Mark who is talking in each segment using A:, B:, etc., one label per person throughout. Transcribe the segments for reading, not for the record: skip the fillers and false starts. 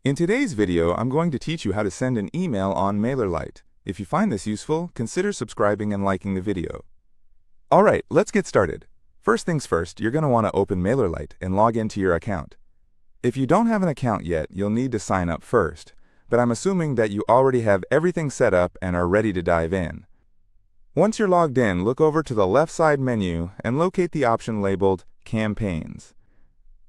A: In today's video, I'm going to teach you how to send an email on MailerLite. If you find this useful, consider subscribing and liking the video. Alright, let's get started. First things first, you're going to want to open MailerLite and log into your account. If you don't have an account yet, you'll need to sign up first, but I'm assuming that you already have everything set up and are ready to dive in. Once you're logged in, look over to the left side menu and locate the option labeled Campaigns.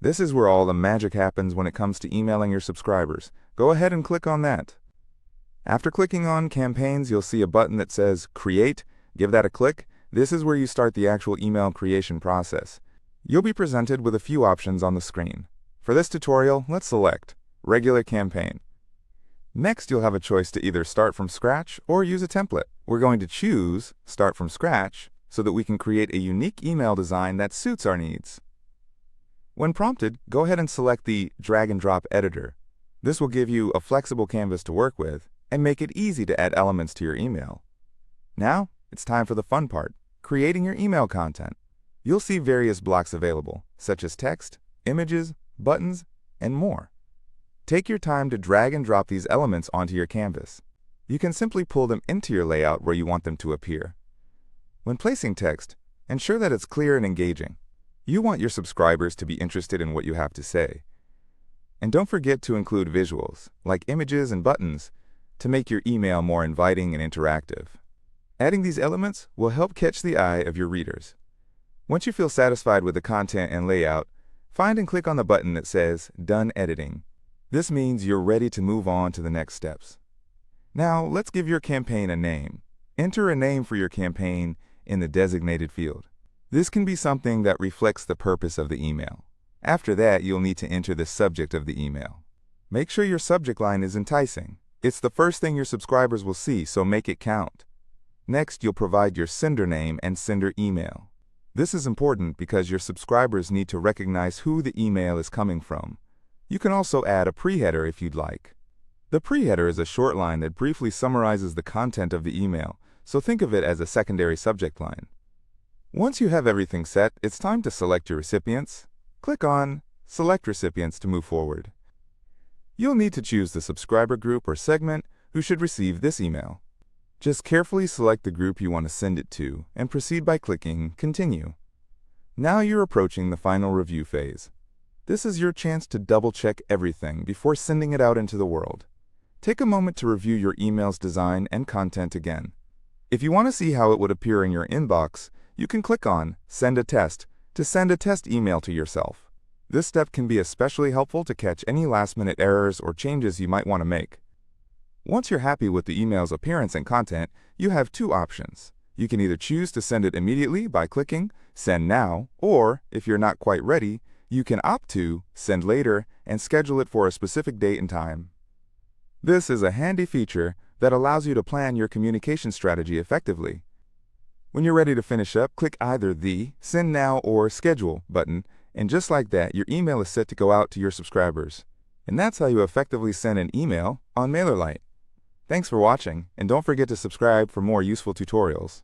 A: This is where all the magic happens when it comes to emailing your subscribers. Go ahead and click on that. After clicking on Campaigns, you'll see a button that says Create. Give that a click. This is where you start the actual email creation process. You'll be presented with a few options on the screen. For this tutorial, let's select Regular Campaign. Next, you'll have a choice to either start from scratch or use a template. We're going to choose Start from Scratch so that we can create a unique email design that suits our needs. When prompted, go ahead and select the Drag and Drop Editor. This will give you a flexible canvas to work with and make it easy to add elements to your email. Now, it's time for the fun part, creating your email content. You'll see various blocks available, such as text, images, buttons, and more. Take your time to drag and drop these elements onto your canvas. You can simply pull them into your layout where you want them to appear. When placing text, ensure that it's clear and engaging. You want your subscribers to be interested in what you have to say. And don't forget to include visuals, like images and buttons, to make your email more inviting and interactive. Adding these elements will help catch the eye of your readers. Once you feel satisfied with the content and layout, find and click on the button that says Done Editing. This means you're ready to move on to the next steps. Now, let's give your campaign a name. Enter a name for your campaign in the designated field. This can be something that reflects the purpose of the email. After that, you'll need to enter the subject of the email. Make sure your subject line is enticing. It's the first thing your subscribers will see, so make it count. Next, you'll provide your sender name and sender email. This is important because your subscribers need to recognize who the email is coming from. You can also add a preheader if you'd like. The preheader is a short line that briefly summarizes the content of the email, so think of it as a secondary subject line. Once you have everything set, it's time to select your recipients. Click on Select Recipients to move forward. You'll need to choose the subscriber group or segment who should receive this email. Just carefully select the group you want to send it to and proceed by clicking Continue. Now you're approaching the final review phase. This is your chance to double-check everything before sending it out into the world. Take a moment to review your email's design and content again. If you want to see how it would appear in your inbox, you can click on Send a Test to send a test email to yourself. This step can be especially helpful to catch any last-minute errors or changes you might want to make. Once you're happy with the email's appearance and content, you have two options. You can either choose to send it immediately by clicking Send Now, or, if you're not quite ready, you can opt to Send Later and schedule it for a specific date and time. This is a handy feature that allows you to plan your communication strategy effectively. When you're ready to finish up, click either the Send Now or Schedule button, and just like that, your email is set to go out to your subscribers. And that's how you effectively send an email on MailerLite. Thanks for watching, and don't forget to subscribe for more useful tutorials.